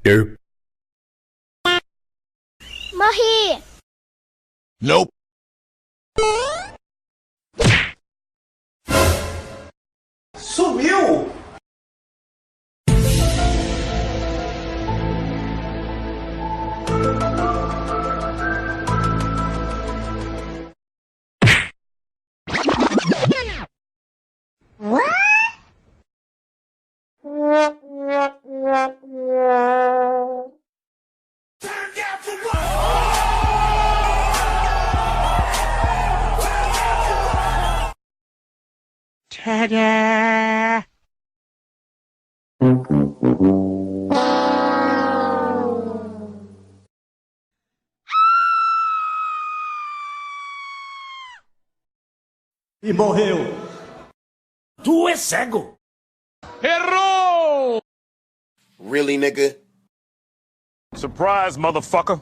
Eu. Morri! Nope. Sumiu! Ta-da! E morreu. Tu é cego! Errou! Really, nigga? Surprise, motherfucker!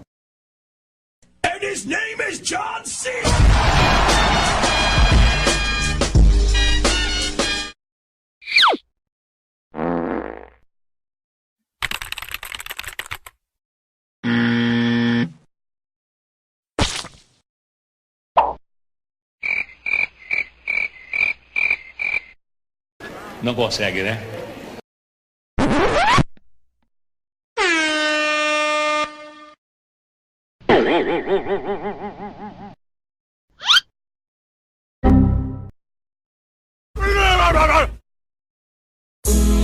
And his name is John C. Não consegue, né?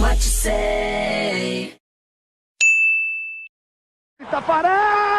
What you say? Tá parado!